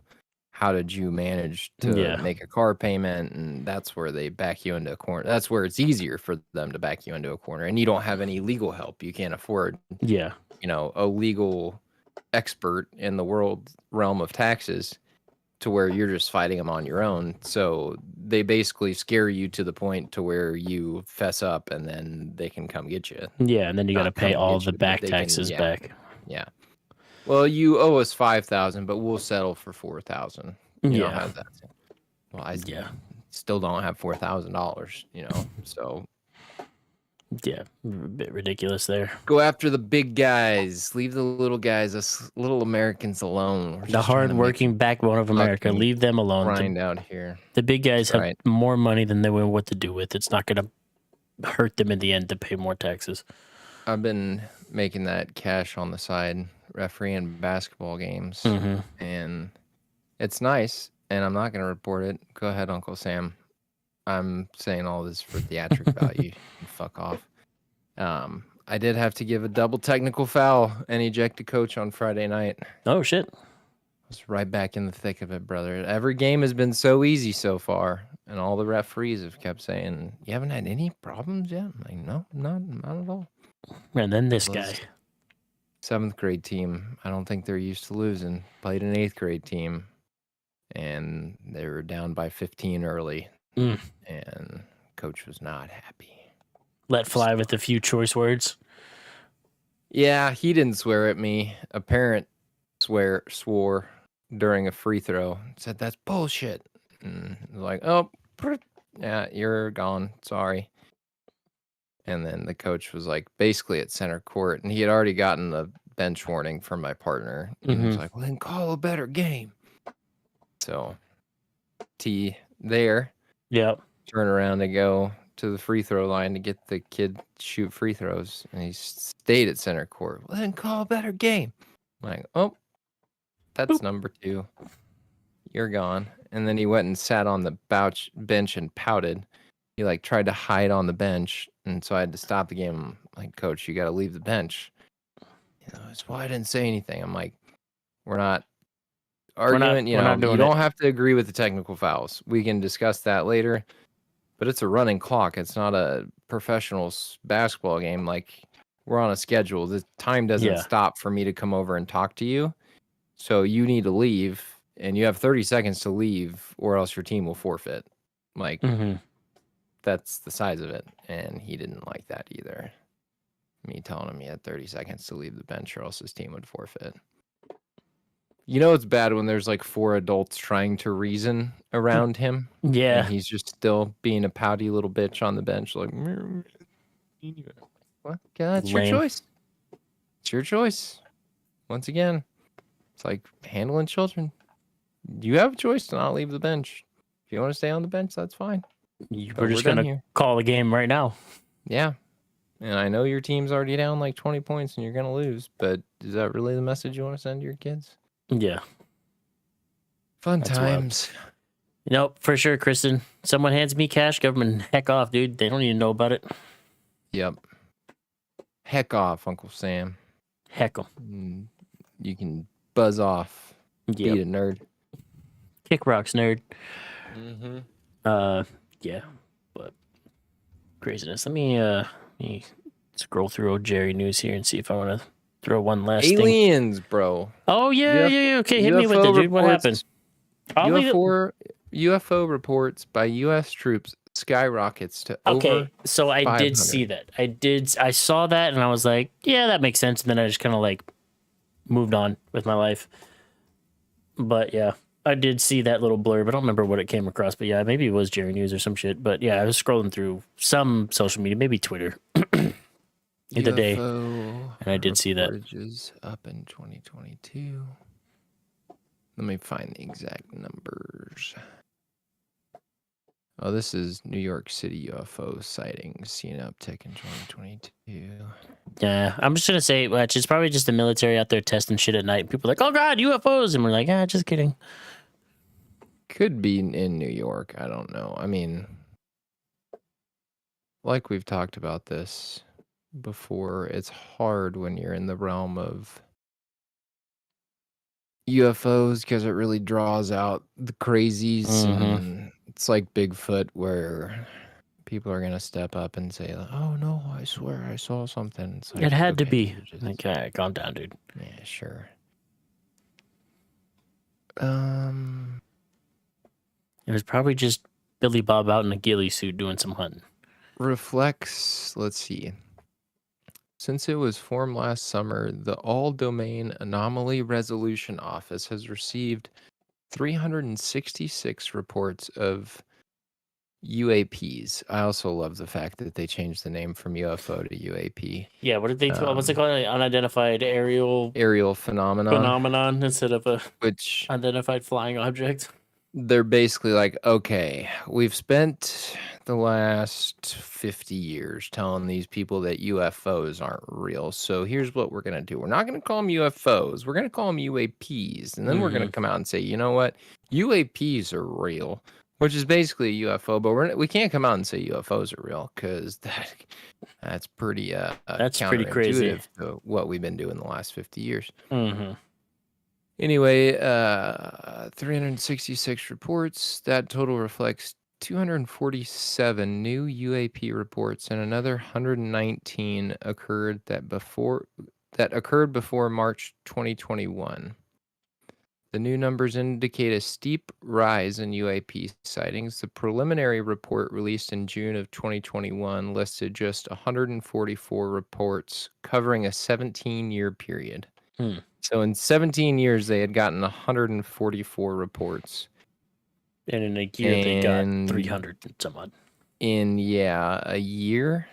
how did you manage to make a car payment? And that's where they back you into a corner. That's where it's easier for them to back you into a corner. And you don't have any legal help. You can't afford a legal expert in the realm of taxes to where you're just fighting them on your own. So they basically scare you to the point to where you fess up and then they can come get you. Yeah, and then you got to pay all the back taxes back. Yeah. Well, you owe us $5,000, but we'll settle for $4,000. You don't have that. Well, I still don't have $4,000, so. Yeah, a bit ridiculous there. Go after the big guys. Leave the little guys, us little Americans alone. The hard-working backbone of America. Leave them alone. Grind out here. The big guys have more money than they know what to do with. It's not going to hurt them in the end to pay more taxes. I've been making that cash on the side, refereeing basketball games, and it's nice. And I'm not going to report it. Go ahead, Uncle Sam. I'm saying all this for theatric value. Fuck off. I did have to give a double technical foul and eject a coach on Friday night. Oh, shit. I was right back in the thick of it, brother. Every game has been so easy so far, and all the referees have kept saying, you haven't had any problems yet? I'm like, no, not at all. And then this guy. 7th grade team. I don't think they're used to losing. Played an 8th grade team, and they were down by 15 early. And coach was not happy. Let fly with a few choice words. Yeah, he didn't swear at me. A parent swore during a free throw. Said that's bullshit. And like, oh, yeah, you're gone. Sorry. And then the coach was like, basically at center court, and he had already gotten the bench warning from my partner. And he was like, well, then call a better game. So T there. Yep. Turn around and go to the free throw line to get the kid to shoot free throws, and he stayed at center court. Well, then call a better game. I'm like, oh, that's number 2. You're gone. And then he went and sat on the bench and pouted. He like tried to hide on the bench, and so I had to stop the game. I'm like, coach, you got to leave the bench. That's why I didn't say anything. I'm like, we're not arguing. You don't have to agree with the technical fouls. We can discuss that later. But it's a running clock. It's not a professional basketball game. Like, we're on a schedule. The time doesn't stop for me to come over and talk to you. So you need to leave, and you have 30 seconds to leave, or else your team will forfeit. Like, that's the size of it. And he didn't like that either. Me telling him he had 30 seconds to leave the bench or else his team would forfeit. You know it's bad when there's like 4 adults trying to reason around him. Yeah. And he's just still being a pouty little bitch on the bench, like, what? Yeah, it's your Lame. choice. It's your choice. Once again, it's like handling children. You have a choice to not leave the bench. If you want to stay on the bench, that's fine. We're just done going to here. call the game right now. Yeah. And I know your team's already down like 20 points and you're going to lose, but is that really the message you want to send to your kids? Yeah. Fun That's wild. times. Nope, for sure, Kristen. Someone hands me cash, government, heck off, dude. They don't even know about it. Yep. Heck off, Uncle Sam. Heck 'em. You can buzz off. Yep. Beat it, nerd. Kick rocks, nerd. Mm-hmm. Yeah, but craziness. Let me scroll through old Jerry news here and see if I want to throw one last thing. Aliens, bro. Oh yeah, yeah. Okay, hit me with UFO it, dude. What happened? UFO reports by U.S. troops skyrockets to Okay, over. so I 500. did see that. I saw that, and I was like, yeah, that makes sense. And then I just kind of like moved on with my life. But yeah, I did see that little blurb. I don't remember what it came across, but yeah, maybe it was Jerry News or some shit. But yeah, I was scrolling through some social media, maybe Twitter, the day, and I did see that. Reportages up in 2022. Let me find the exact numbers. Oh, this is New York City UFO sightings seen uptick in 2022. Yeah, I'm just gonna say, which it's probably just the military out there testing shit at night. People are like, oh god, UFOs, and we're like, just kidding. Could be in New York. I don't know. I mean, like we've talked about this before, it's hard when you're in the realm of UFOs because it really draws out the crazies. And it's like Bigfoot where people are going to step up and say, oh no, I swear I saw something. It's like, It had to okay, be. just- Like, all right, calm down, dude. Yeah, sure. It was probably just Billy Bob out in a ghillie suit doing some hunting. Reflects, let's see. Since it was formed last summer, the All Domain Anomaly Resolution Office has received 366 reports of UAPs. I also love the fact that they changed the name from UFO to UAP. Yeah, what did they? What's it called? Unidentified aerial Aerial phenomenon, phenomenon instead of a which unidentified flying object. they're basically like, okay, we've spent the last 50 years telling these people that UFOs aren't real. So here's what we're going to do. We're not going to call them UFOs. We're going to call them UAPs. And then we're going to come out and say, you know what? UAPs are real, which is basically a UFO. But we can't come out and say UFOs are real because that's pretty That's pretty crazy. counterintuitive to what we've been doing the last 50 years. Mm-hmm. Anyway, 366 reports. That total reflects 247 new UAP reports, and another 119 occurred before March 2021. The new numbers indicate a steep rise in UAP sightings. The preliminary report released in June of 2021 listed just 144 reports covering a 17-year period. So in 17 years, they had gotten 144 reports. And in a year, they got 300 and some odd. In, a year,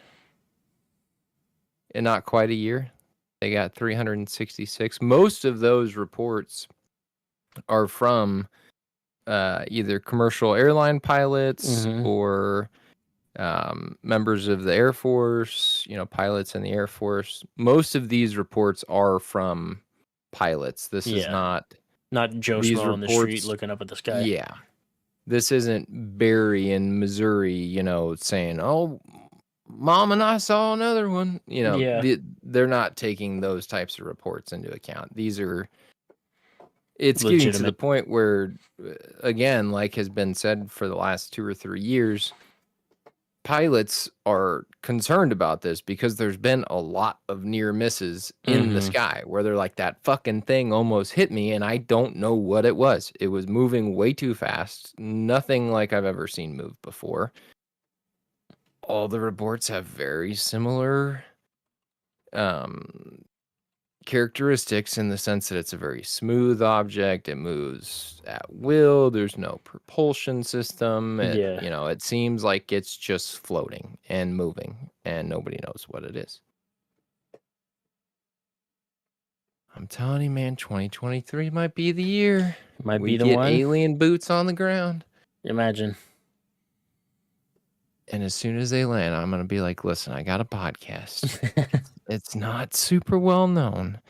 and not quite a year, they got 366. Most of those reports are from either commercial airline pilots or members of the Air Force, pilots in the Air Force. Most of these reports are from pilots. This is not Joe Schmo on the street looking up at the sky. Yeah. This isn't Barry in Missouri, saying, oh, Mom and I saw another one. They're not taking those types of reports into account. It's getting to the point where, again, like has been said for the last 2 or 3 years, pilots are concerned about this because there's been a lot of near misses in the sky where they're like, that fucking thing almost hit me and I don't know what it was. It was moving way too fast. Nothing like I've ever seen move before. All the reports have very similar um, characteristics in the sense that it's a very smooth object. It moves at will. There's no propulsion system. Yeah. It seems like it's just floating and moving, and nobody knows what it is. I'm telling you, man, 2023 might be the year. Might We be the get one. alien boots on the ground. Imagine. And as soon as they land, I'm going to be like, listen, I got a podcast. It's not super well known.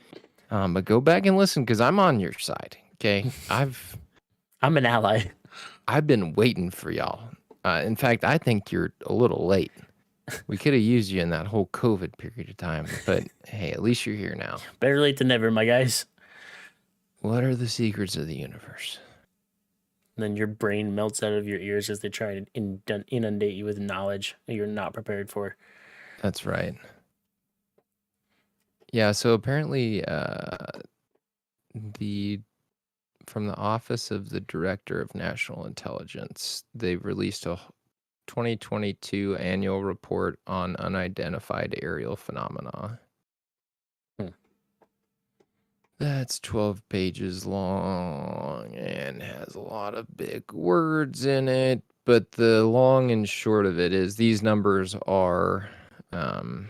But go back and listen because I'm on your side. Okay. I'm an ally. I've been waiting for y'all. In fact, I think you're a little late. We could have used you in that whole COVID period of time, but hey, at least you're here now. Better late than never, my guys. What are the secrets of the universe? And then your brain melts out of your ears as they try to inundate you with knowledge that you're not prepared for. That's right. Yeah, so apparently from the Office of the Director of National Intelligence, they released a 2022 annual report on unidentified aerial phenomena. That's 12 pages long and has a lot of big words in it. But the long and short of it is these numbers are, all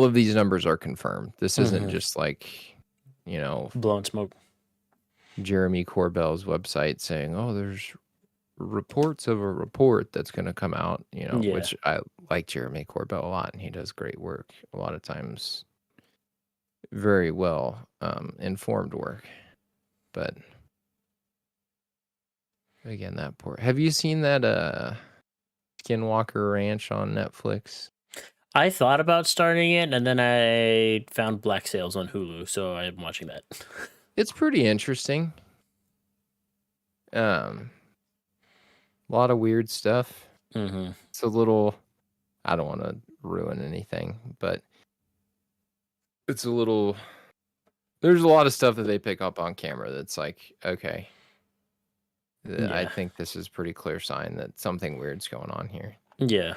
of these numbers are confirmed. This isn't just like, blowing smoke. Jeremy Corbell's website saying, oh, there's reports of a report that's going to come out, which I like Jeremy Corbell a lot, and he does great work a lot of times. Very well informed work. But again, that poor. Have you seen that Skinwalker Ranch on Netflix? I thought about starting it, and then I found Black Sails on Hulu, so I'm watching that. It's pretty interesting. A lot of weird stuff. Mm-hmm. It's a little. I don't want to ruin anything, but it's a little. There's a lot of stuff that they pick up on camera that's like, okay. I think this is pretty clear sign that something weird's going on here. Yeah.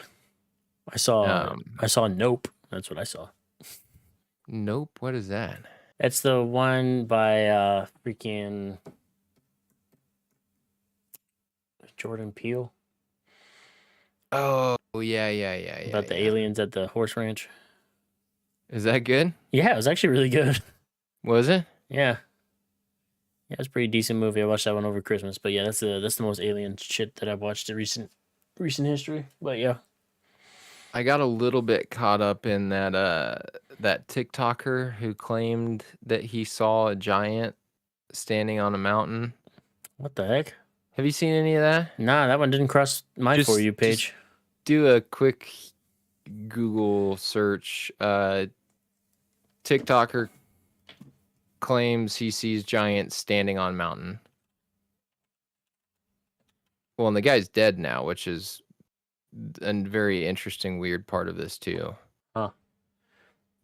I saw Nope. That's what I saw. Nope. What is that? It's the one by freaking Jordan Peele. Oh, yeah. About the aliens at the horse ranch. Is that good? Yeah, it was actually really good. Was it? Yeah. Yeah, it's a pretty decent movie. I watched that one over Christmas. But yeah, that's the most alien shit that I've watched in recent history. But yeah. I got a little bit caught up in that TikToker who claimed that he saw a giant standing on a mountain. What the heck? Have you seen any of that? Nah, that one didn't cross my For You page. Just do a quick Google search. TikToker claims he sees giant standing on mountain. Well, and the guy's dead now, which is a very interesting, weird part of this too. Huh.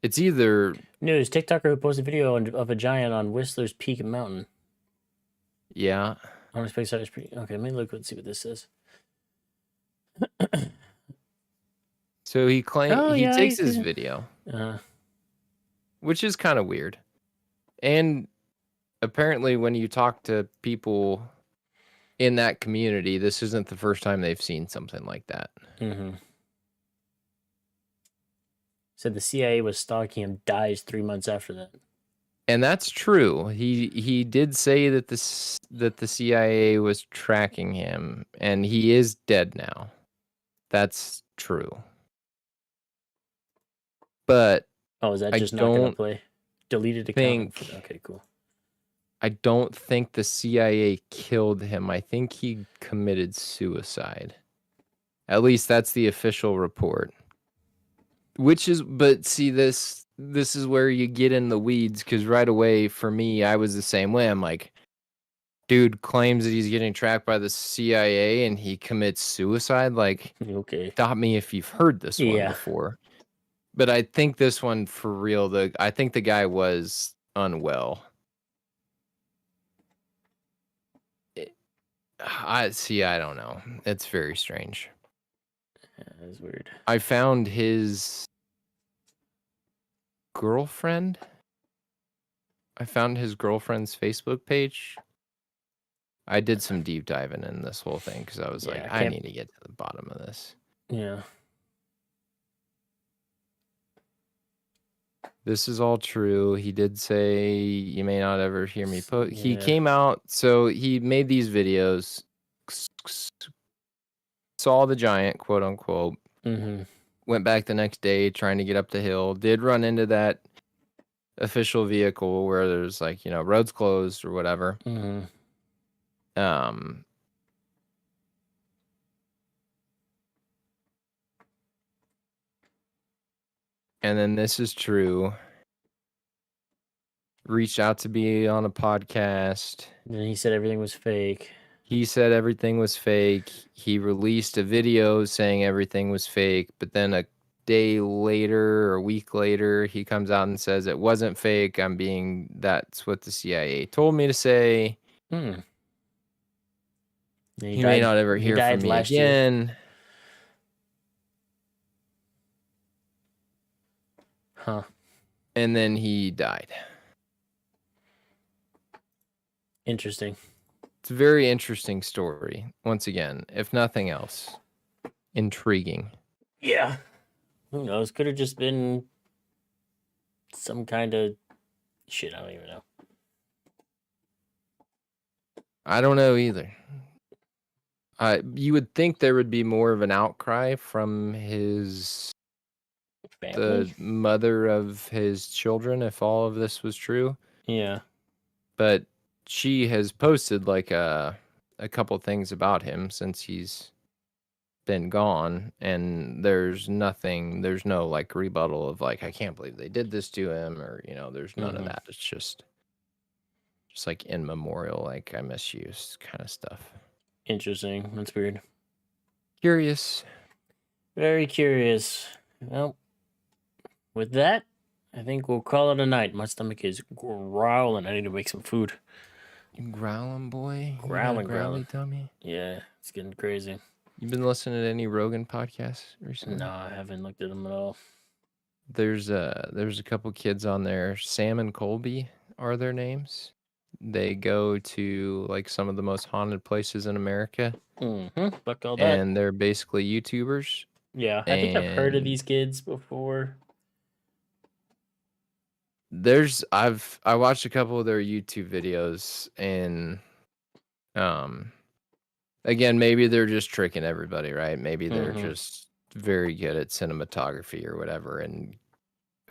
It's either news TikToker who posted a video of a giant on Whistler's Peak Mountain. Yeah. Unexpected sight is pretty. Okay, let me look and see what this says. So he claims he takes his video, which is kind of weird. And apparently, when you talk to people in that community, this isn't the first time they've seen something like that. Mm-hmm. Said the CIA was stalking him, dies 3 months after that. And that's true. He did say that the CIA was tracking him, and he is dead now. That's true. But is that just not going to play? Deleted account. Okay, cool. I don't think the CIA killed him. I think he committed suicide. At least that's the official report. But see, this is where you get in the weeds, because right away, for me, I was the same way. I'm like, dude claims that he's getting tracked by the CIA and he commits suicide. Like, okay, stop me if you've heard this one before. But I think this one, for real, I think the guy was unwell. I don't know. It's very strange. Yeah, that's weird. I found his girlfriend. I found his girlfriend's Facebook page. I did some deep diving in this whole thing because I was Yeah, like, I I can't- need to get to the bottom of this. Yeah. This is all true. He did say, you may not ever hear me put. He Yeah. came out, so he made these videos, saw the giant, quote unquote, Mm-hmm. went back the next day trying to get up the hill, did run into that official vehicle where there's like, roads closed or whatever. Mm-hmm. And then this is true. Reached out to be on a podcast. And he said everything was fake. He said everything was fake. He released a video saying everything was fake, but then a day later or a week later, he comes out and says it wasn't fake. That's what the CIA told me to say. Hmm. He may not ever hear from me again. Huh. And then he died. Interesting. It's a very interesting story. Once again, if nothing else, intriguing. Yeah. Who knows? Could have just been some kind of shit. I don't even know. I don't know either. You would think there would be more of an outcry from the Family? mother of his children if all of this was true. Yeah. But she has posted like a couple things about him since he's been gone, and there's no like rebuttal of like, I can't believe they did this to him, or there's none of that. It's just like in memorial, like, I miss you kind of stuff. Interesting. That's weird. Curious. Very curious. Well, with that, I think we'll call it a night. My stomach is growling. I need to make some food. You growling, boy? You got a Growling. growly tummy? Yeah, it's getting crazy. You been listening to any Rogan podcasts recently? No, I haven't looked at them at all. There's a couple kids on there. Sam and Colby are their names. They go to like some of the most haunted places in America, Mm-hmm. Fuck all that. and they're basically YouTubers. Yeah, I think I've heard of and- these kids before. I watched a couple of their YouTube videos, and again, maybe they're just tricking everybody, right? Maybe they're Mhm. just very good at cinematography or whatever, and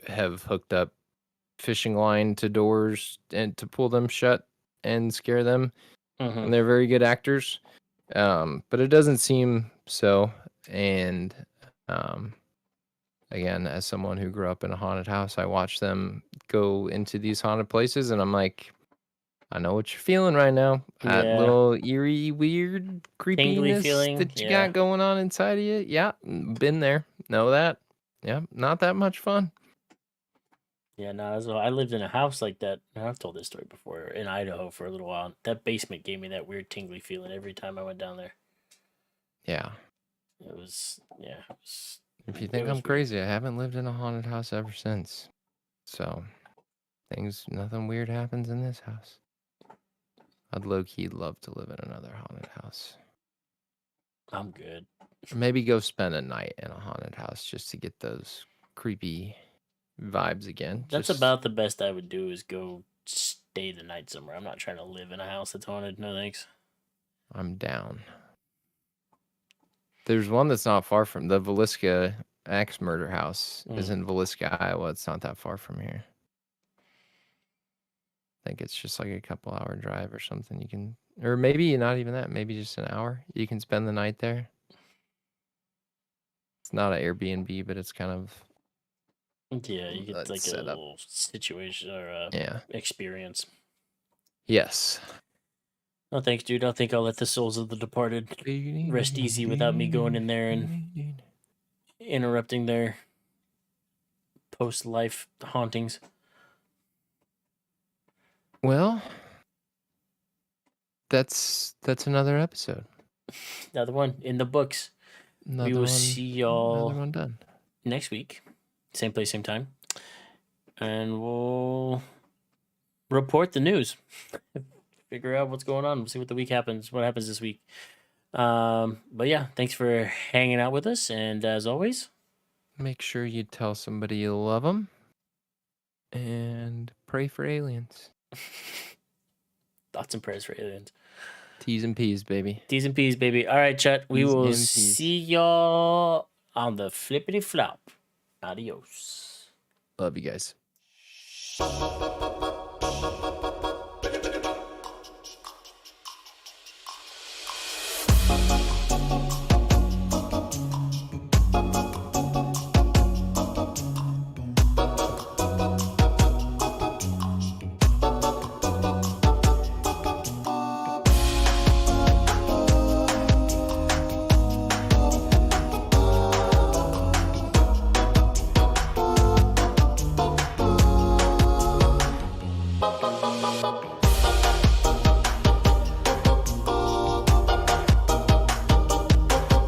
have hooked up fishing line to doors and to pull them shut and scare them. Mm-hmm. And they're very good actors. But it doesn't seem so. And again, as someone who grew up in a haunted house, I watch them go into these haunted places, and I'm like, I know what you're feeling right now. That Yeah. little eerie, weird creepiness feeling, that you yeah. got going on inside of you. Yeah, been there. Know that. Yeah, not that much fun. Yeah, no, I lived in a house like that. I've told this story before, in Idaho for a little while. That basement gave me that weird tingly feeling every time I went down there. Yeah. It was. If you It think was I'm weird. crazy, I haven't lived in a haunted house ever since. So, nothing weird happens in this house. I'd low-key love to live in another haunted house. I'm good. Or maybe go spend a night in a haunted house just to get those creepy vibes again. That's Just- about the best I would do is go stay the night somewhere. I'm not trying to live in a house that's haunted. No thanks. I'm down. There's one that's not far from the Villisca axe murder house. Is in Villisca, Iowa. It's not that far from here. I think it's just like a couple hour drive or something. You can, or maybe not even that. Maybe just an hour. You can spend the night there. It's not an Airbnb, but it's kind of Yeah, you get Let's like a set up. little situation or yeah. experience. Yes. No thanks, dude. I think I'll let the souls of the departed rest easy without me going in there and interrupting their post-life hauntings. Well, that's another episode. Another one in the books. Another We will one, see y'all Another one done. next week. Same place, same time. and we'll report the news. Figure out what's going on. We'll see what happens this week. But yeah, thanks for hanging out with us, and as always, Make sure you tell somebody you love them, and pray for aliens. thoughts and prayers for aliens. T's and P's, baby. T's and P's, baby. All right, chat. We T's will and P's. see y'all on the flippity flop. Adios. Love you guys.